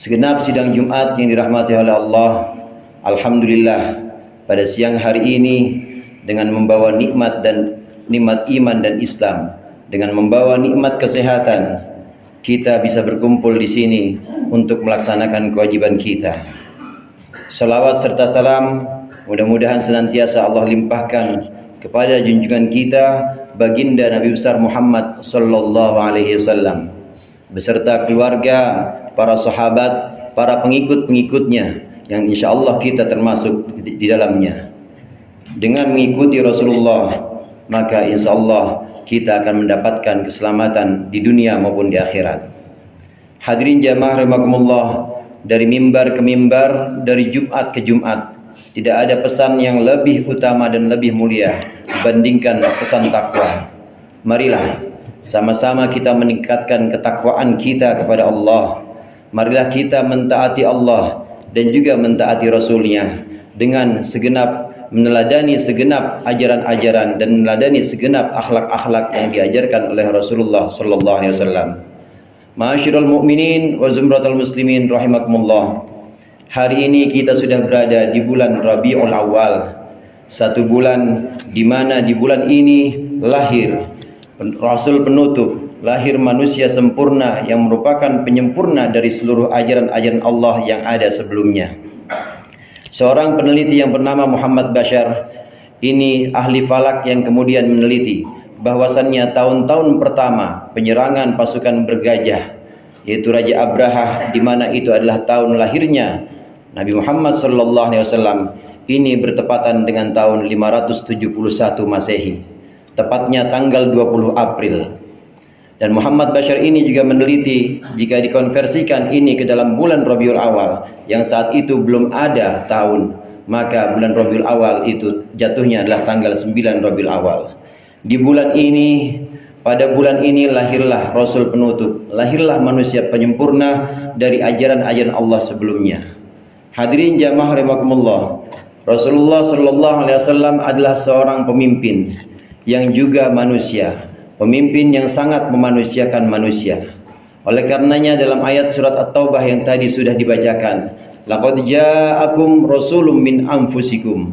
Segenap sidang Jumat yang dirahmati oleh Allah, alhamdulillah pada siang hari ini dengan membawa nikmat iman dan Islam, dengan membawa nikmat kesehatan, kita bisa berkumpul di sini untuk melaksanakan kewajiban kita. Salawat serta salam mudah-mudahan senantiasa Allah limpahkan kepada junjungan kita baginda Nabi besar Muhammad sallallahu alaihi wasallam beserta keluarga, para sahabat, para pengikut-pengikutnya yang insya Allah kita termasuk di dalamnya. Dengan mengikuti Rasulullah, maka insya Allah kita akan mendapatkan keselamatan di dunia maupun di akhirat. Hadirin jamaah rahimakumullah, dari mimbar ke mimbar, dari Jumat ke Jumat, tidak ada pesan yang lebih utama dan lebih mulia dibandingkan pesan takwa. Marilah sama-sama kita meningkatkan ketakwaan kita kepada Allah. Marilah kita mentaati Allah dan juga mentaati Rasul-Nya dengan segenap meneladani segenap ajaran-ajaran dan meneladani segenap akhlak-akhlak yang diajarkan oleh Rasulullah sallallahu alaihi wasallam. Ma'asyiral mu'minin wa zumratal muslimin rahimakumullah. Hari ini kita sudah berada di bulan Rabiul Awal, satu bulan di mana di bulan ini lahir Rasul penutup, lahir manusia sempurna yang merupakan penyempurna dari seluruh ajaran-ajaran Allah yang ada sebelumnya. Seorang peneliti yang bernama Muhammad Bashar, ini ahli falak yang kemudian meneliti bahwasannya tahun-tahun pertama penyerangan pasukan bergajah, yaitu Raja Abraha, di mana itu adalah tahun lahirnya Nabi Muhammad SAW, ini bertepatan dengan tahun 571 Masehi, tepatnya tanggal 20 April. Dan Muhammad Bashar ini juga meneliti jika dikonversikan ini ke dalam bulan Rabiul Awal yang saat itu belum ada tahun, maka bulan Rabiul Awal itu jatuhnya adalah tanggal 9 Rabiul Awal. Di bulan ini, pada bulan ini lahirlah Rasul penutup, lahirlah manusia penyempurna dari ajaran-ajaran Allah sebelumnya. Hadirin jamaah rahimakumullah, Rasulullah sallallahu alaihi wasallam adalah seorang pemimpin yang juga manusia, pemimpin yang sangat memanusiakan manusia. Oleh karenanya dalam ayat surat At-Taubah yang tadi sudah dibacakan, laqad ja'akum rasulun min anfusikum,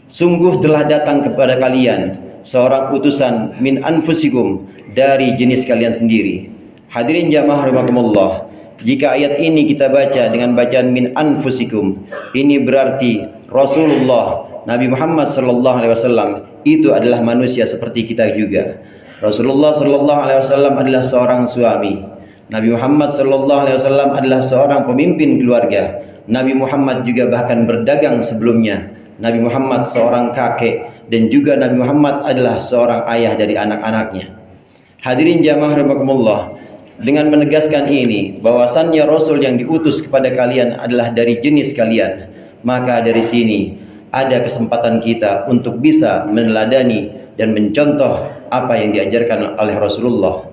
sungguh telah datang kepada kalian seorang utusan min anfusikum, dari jenis kalian sendiri. Hadirin jamaah rahimakumullah, jika ayat ini kita baca dengan bacaan min anfusikum, ini berarti Rasulullah Nabi Muhammad sallallahu alaihi wasallam itu adalah manusia seperti kita juga. Rasulullah sallallahu alaihi wasallam adalah seorang suami. Nabi Muhammad sallallahu alaihi wasallam adalah seorang pemimpin keluarga. Nabi Muhammad juga bahkan berdagang sebelumnya. Nabi Muhammad seorang kakek, dan juga Nabi Muhammad adalah seorang ayah dari anak-anaknya. Hadirin jamaah rahimakumullah, dengan menegaskan ini bahwasannya Rasul yang diutus kepada kalian adalah dari jenis kalian, maka dari sini ada kesempatan kita untuk bisa meneladani dan mencontoh apa yang diajarkan oleh Rasulullah.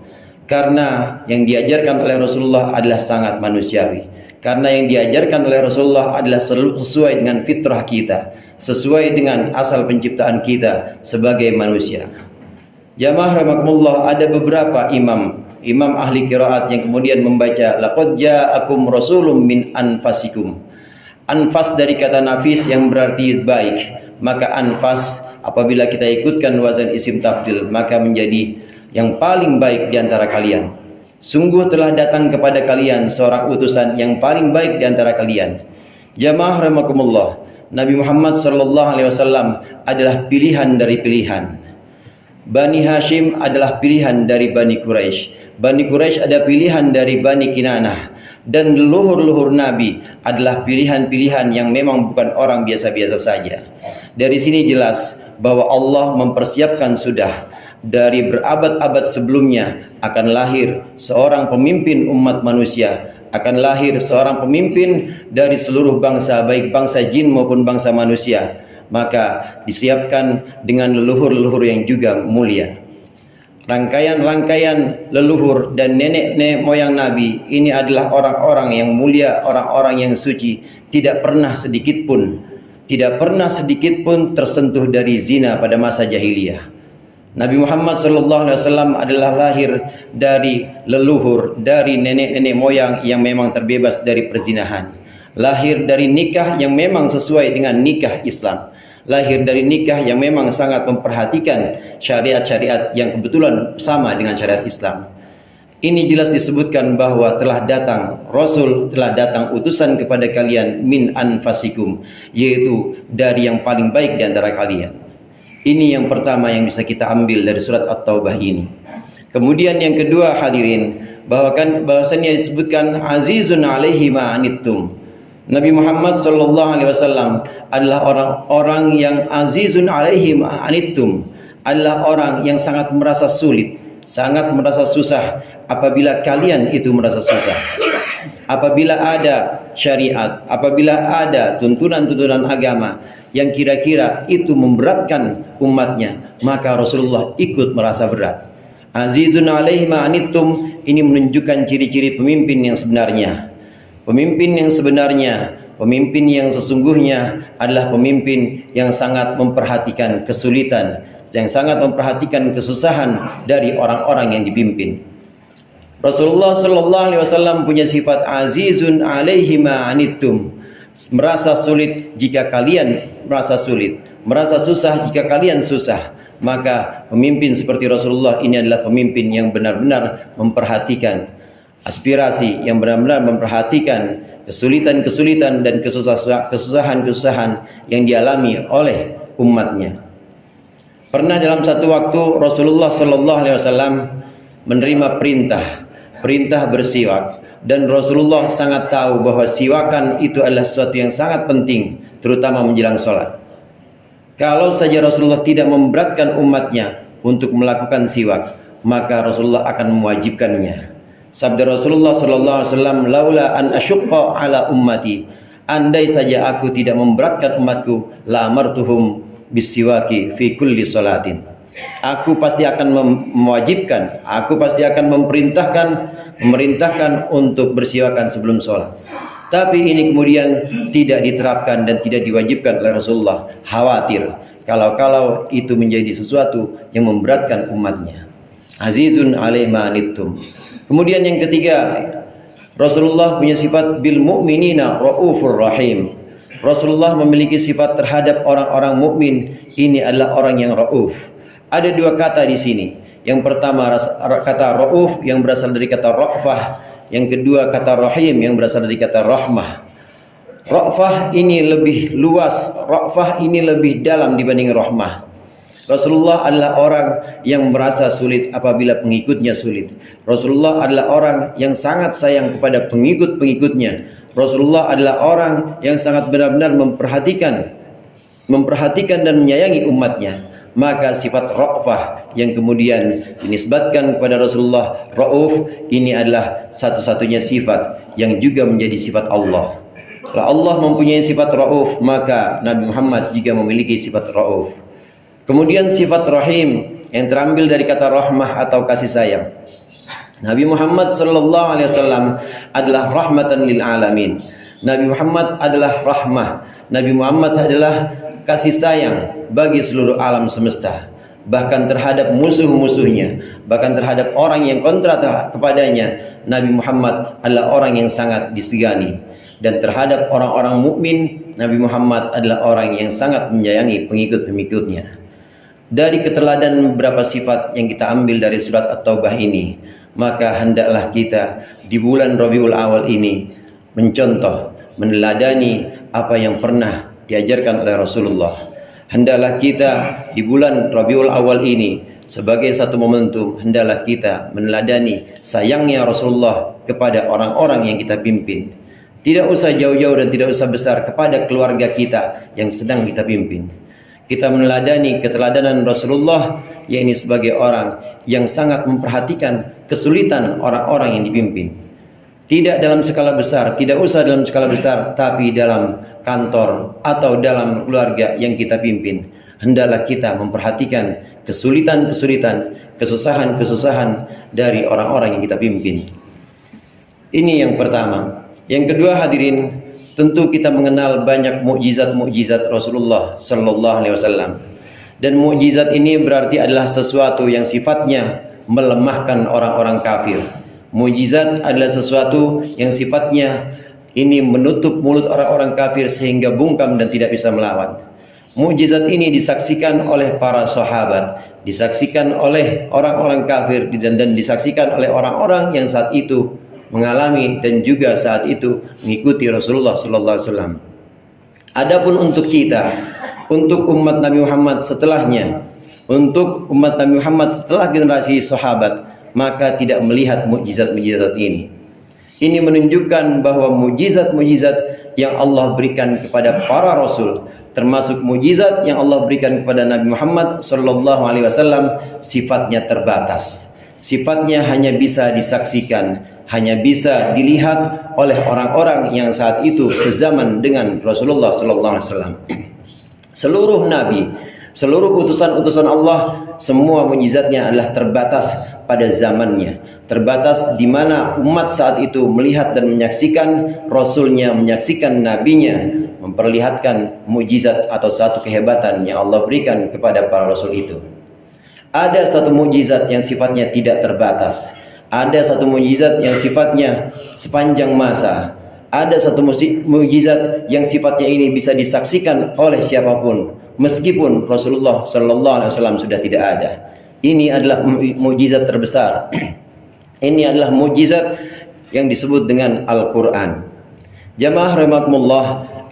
Karena yang diajarkan oleh Rasulullah adalah sangat manusiawi. Karena yang diajarkan oleh Rasulullah adalah sesuai dengan fitrah kita, sesuai dengan asal penciptaan kita sebagai manusia. Jamaah rahimakumullah, ada beberapa imam ahli qiraat yang kemudian membaca laqad ja'akum rasulun min anfasikum. Anfas dari kata nafis yang berarti baik, maka anfas apabila kita ikutkan wazan isim tafdil maka menjadi yang paling baik di antara kalian. Sungguh telah datang kepada kalian seorang utusan yang paling baik di antara kalian. Jamaah rahimakumullah, Nabi Muhammad sallallahu alaihi wasallam adalah pilihan dari pilihan. Bani Hashim adalah pilihan dari Bani Quraisy. Bani Quraisy ada pilihan dari Bani Kinanah. Dan leluhur-leluhur Nabi adalah pilihan-pilihan yang memang bukan orang biasa-biasa saja. Dari sini jelas bahwa Allah mempersiapkan sudah dari berabad-abad sebelumnya akan lahir seorang pemimpin umat manusia, akan lahir seorang pemimpin dari seluruh bangsa, baik bangsa jin maupun bangsa manusia. Maka disiapkan dengan leluhur-leluhur yang juga mulia. Rangkaian-rangkaian leluhur dan nenek moyang Nabi ini adalah orang-orang yang mulia, orang-orang yang suci, tidak pernah sedikit pun tersentuh dari zina pada masa jahiliyah. Nabi Muhammad SAW adalah lahir dari leluhur, dari nenek-nenek moyang yang memang terbebas dari perzinahan. Lahir dari nikah yang memang sesuai dengan nikah Islam. Lahir dari nikah yang memang sangat memperhatikan syariat-syariat yang kebetulan sama dengan syariat Islam. Ini jelas disebutkan bahwa telah datang Rasul, telah datang utusan kepada kalian min anfasikum, yaitu dari yang paling baik di antara kalian. Ini yang pertama yang bisa kita ambil dari surat At-Taubah ini. Kemudian yang kedua hadirin, bahwasannya disebutkan azizun alaihi ma anittum. Nabi Muhammad SAW adalah orang-orang yang azizun alaihi ma anittum, adalah orang yang sangat merasa sulit, sangat merasa susah apabila kalian itu merasa susah. Apabila ada syariat, apabila ada tuntunan-tuntunan agama yang kira-kira itu memberatkan umatnya, maka Rasulullah ikut merasa berat. Azizun alaihi ma anittum ini menunjukkan ciri-ciri pemimpin yang sebenarnya. Pemimpin yang sebenarnya, pemimpin yang sesungguhnya adalah pemimpin yang sangat memperhatikan kesulitan, yang sangat memperhatikan kesusahan dari orang-orang yang dipimpin. Rasulullah SAW punya sifat azizun alaihi ma anittum, merasa sulit jika kalian merasa sulit, merasa susah jika kalian susah. Maka pemimpin seperti Rasulullah ini adalah pemimpin yang benar-benar memperhatikan aspirasi, yang benar-benar memperhatikan kesulitan-kesulitan dan kesusahan-kesusahan yang dialami oleh umatnya. Pernah dalam satu waktu Rasulullah SAW menerima perintah bersiwak, dan Rasulullah sangat tahu bahwa siwakan itu adalah sesuatu yang sangat penting, terutama menjelang sholat. Kalau saja Rasulullah tidak memberatkan umatnya untuk melakukan siwak, maka Rasulullah akan mewajibkannya. Sabda Rasulullah SAW, laula an asyukka ala ummati, andai saja aku tidak memberatkan umatku, la amartuhum bisiwaki fi kulli salatin, aku pasti akan mewajibkan, aku pasti akan memerintahkan untuk bersiwakan sebelum sholat. Tapi ini kemudian tidak diterapkan dan tidak diwajibkan oleh Rasulullah. Khawatir kalau itu menjadi sesuatu yang memberatkan umatnya. Azizun alaihi ma anittum. Kemudian yang ketiga, Rasulullah punya sifat bil mu'minina raufur rahim. Rasulullah memiliki sifat terhadap orang-orang mukmin, ini adalah orang yang rauf. Ada dua kata di sini. Yang pertama kata rauf yang berasal dari kata ra'fah, yang kedua kata rahim yang berasal dari kata rahmah. Ra'fah ini lebih luas, ra'fah ini lebih dalam dibanding rahmah. Rasulullah adalah orang yang merasa sulit apabila pengikutnya sulit. Rasulullah adalah orang yang sangat sayang kepada pengikut-pengikutnya. Rasulullah adalah orang yang sangat benar-benar memperhatikan dan menyayangi umatnya. Maka sifat ra'fah yang kemudian dinisbatkan kepada Rasulullah, ra'uf, ini adalah satu-satunya sifat yang juga menjadi sifat Allah. Kalau Allah mempunyai sifat ra'uf, maka Nabi Muhammad juga memiliki sifat ra'uf. Kemudian sifat rahim yang terambil dari kata rahmah atau kasih sayang. Nabi Muhammad SAW adalah rahmatan lil alamin. Nabi Muhammad adalah rahmah. Nabi Muhammad adalah kasih sayang bagi seluruh alam semesta. Bahkan terhadap musuh-musuhnya, bahkan terhadap orang yang kontra kepadanya, Nabi Muhammad adalah orang yang sangat disegani. Dan terhadap orang-orang mukmin, Nabi Muhammad adalah orang yang sangat menyayangi pengikut-pengikutnya. Dari keteladanan beberapa sifat yang kita ambil dari surat At-Taubah ini, maka hendaklah kita di bulan Rabiul Awal ini mencontoh, meneladani apa yang pernah diajarkan oleh Rasulullah. Hendaklah kita di bulan Rabiul Awal ini sebagai satu momentum, hendaklah kita meneladani sayangnya Rasulullah kepada orang-orang yang kita pimpin. Tidak usah jauh-jauh dan tidak usah besar, kepada keluarga kita yang sedang kita pimpin. Kita meneladani keteladanan Rasulullah, yakni sebagai orang yang sangat memperhatikan kesulitan orang-orang yang dipimpin. Tidak dalam skala besar, tidak usah dalam skala besar, tapi dalam kantor atau dalam keluarga yang kita pimpin. Hendaklah kita memperhatikan kesulitan-kesulitan, kesusahan-kesusahan dari orang-orang yang kita pimpin. Ini yang pertama. Yang kedua hadirin, tentu kita mengenal banyak mukjizat-mukjizat Rasulullah sallallahu alaihi wasallam. Dan mukjizat ini berarti adalah sesuatu yang sifatnya melemahkan orang-orang kafir. Mukjizat adalah sesuatu yang sifatnya ini menutup mulut orang-orang kafir sehingga bungkam dan tidak bisa melawan. Mukjizat ini disaksikan oleh para sahabat, disaksikan oleh orang-orang kafir dan disaksikan oleh orang-orang yang saat itu mengalami dan juga saat itu mengikuti Rasulullah sallallahu alaihi wasallam. Adapun untuk kita, untuk umat Nabi Muhammad setelahnya, untuk umat Nabi Muhammad setelah generasi sahabat, maka tidak melihat mukjizat-mukjizat ini. Ini menunjukkan bahwa mukjizat-mukjizat yang Allah berikan kepada para rasul, termasuk mukjizat yang Allah berikan kepada Nabi Muhammad sallallahu alaihi wasallam, sifatnya terbatas. Sifatnya hanya bisa disaksikan, hanya bisa dilihat oleh orang-orang yang saat itu sezaman dengan Rasulullah sallallahu alaihi wasallam. Seluruh nabi, seluruh utusan-utusan Allah, semua mukjizatnya adalah terbatas pada zamannya, terbatas di mana umat saat itu melihat dan menyaksikan rasulnya, menyaksikan nabinya memperlihatkan mukjizat atau satu kehebatan yang Allah berikan kepada para rasul itu. Ada satu mukjizat yang sifatnya tidak terbatas, ada satu mukjizat yang sifatnya sepanjang masa, ada satu mukjizat yang sifatnya ini bisa disaksikan oleh siapapun meskipun Rasulullah sallallahu alaihi wasallam sudah tidak ada. Ini adalah mukjizat terbesar. Ini adalah mukjizat yang disebut dengan Al-Qur'an. Jamaah rahimakumullah,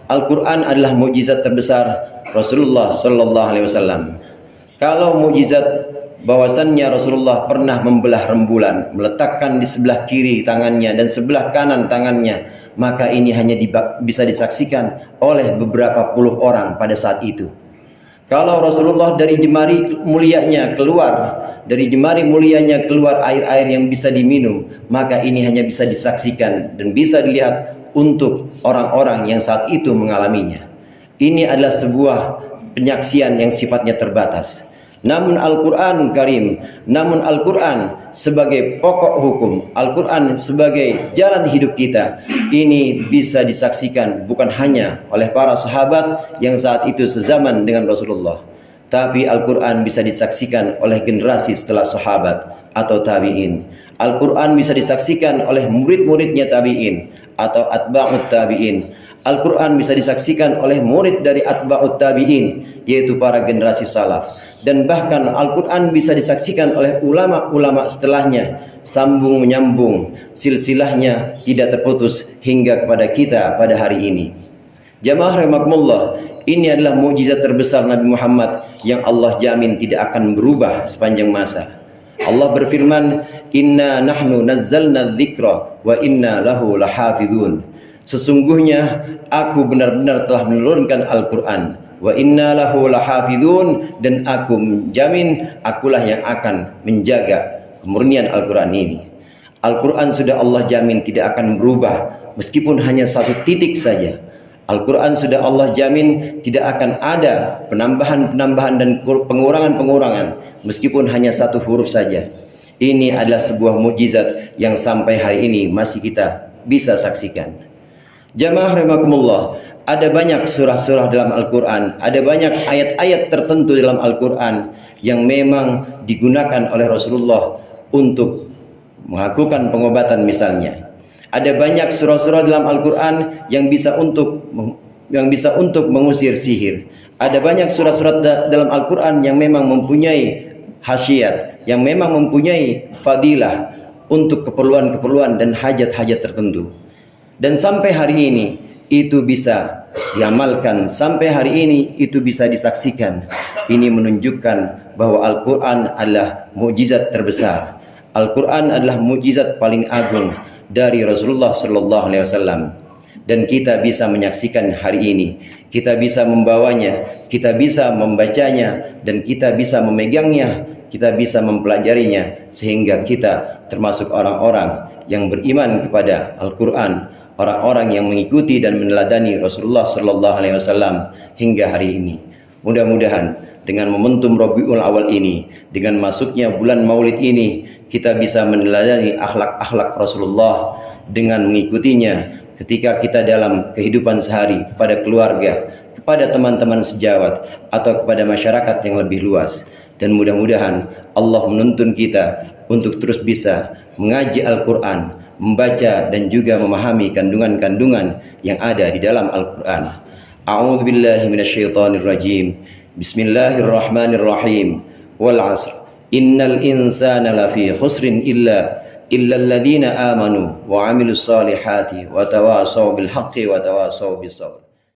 Al-Qur'an adalah mukjizat terbesar Rasulullah sallallahu alaihi wasallam. Kalau mukjizat bahwasannya Rasulullah pernah membelah rembulan, meletakkan di sebelah kiri tangannya dan sebelah kanan tangannya, maka ini hanya bisa disaksikan oleh beberapa puluh orang pada saat itu. Kalau Rasulullah dari jemari mulianya keluar air-air yang bisa diminum, maka ini hanya bisa disaksikan dan bisa dilihat untuk orang-orang yang saat itu mengalaminya. Ini adalah sebuah penyaksian yang sifatnya terbatas. Namun Al-Quran Karim, namun Al-Quran sebagai pokok hukum, Al-Quran sebagai jalan hidup kita, ini bisa disaksikan bukan hanya oleh para sahabat yang saat itu sezaman dengan Rasulullah, tapi Al-Quran bisa disaksikan oleh generasi setelah sahabat atau tabi'in. Al-Quran bisa disaksikan oleh murid-muridnya tabi'in atau atba'ut tabi'in. Al-Quran bisa disaksikan oleh murid dari atba'ut tabi'in, yaitu para generasi salaf. Dan bahkan Al-Quran bisa disaksikan oleh ulama-ulama setelahnya, sambung menyambung, silsilahnya tidak terputus hingga kepada kita pada hari ini. Jamaah rahimakumullah, ini adalah mukjizat terbesar Nabi Muhammad yang Allah jamin tidak akan berubah sepanjang masa. Allah berfirman, "Inna nahnu nazzalna dzikra wa inna lahu lahafidun." Sesungguhnya aku benar-benar telah menurunkan Al-Quran, wa inna lahu lahafidun, dan aku menjamin akulah yang akan menjaga kemurnian Al-Quran ini. Al-Quran sudah Allah jamin tidak akan berubah meskipun hanya satu titik saja. Al-Quran sudah Allah jamin tidak akan ada penambahan-penambahan dan pengurangan-pengurangan meskipun hanya satu huruf saja. Ini adalah sebuah mukjizat yang sampai hari ini masih kita bisa saksikan. Jamaah rahimakumullah, ada banyak surah-surah dalam Al-Quran, ada banyak ayat-ayat tertentu dalam Al-Quran yang memang digunakan oleh Rasulullah untuk melakukan pengobatan misalnya. Ada banyak surah-surah dalam Al-Quran yang bisa untuk mengusir sihir. Ada banyak surah-surah dalam Al-Quran yang memang mempunyai khasiat, yang memang mempunyai fadilah untuk keperluan-keperluan dan hajat-hajat tertentu. Dan sampai hari ini itu bisa diamalkan, sampai hari ini itu bisa disaksikan. Ini menunjukkan bahwa Al-Quran adalah mukjizat terbesar. Al-Quran adalah mukjizat paling agung dari Rasulullah sallallahu alaihi wasallam. Dan kita bisa menyaksikan hari ini, kita bisa membawanya, kita bisa membacanya, dan kita bisa memegangnya, kita bisa mempelajarinya, sehingga kita termasuk orang-orang yang beriman kepada Al-Quran, orang-orang yang mengikuti dan meneladani Rasulullah sallallahu alaihi wasallam hingga hari ini. Mudah-mudahan dengan momentum Rabiul Awal ini, dengan masuknya bulan Maulid ini, kita bisa meneladani akhlak-akhlak Rasulullah dengan mengikutinya ketika kita dalam kehidupan sehari, kepada keluarga, kepada teman-teman sejawat, atau kepada masyarakat yang lebih luas. Dan mudah-mudahan Allah menuntun kita untuk terus bisa mengaji Al-Quran, membaca dan juga memahami kandungan-kandungan yang ada di dalam Al-Quran. A'udzu billahi minasyaitonir rajim. Bismillahirrahmanirrahim. Wal 'asr. Innal insana lafi khusrin illa alladhina amanu wa 'amilus solihati wa tawasaw bil haqqi wa tawasaw bis sabr.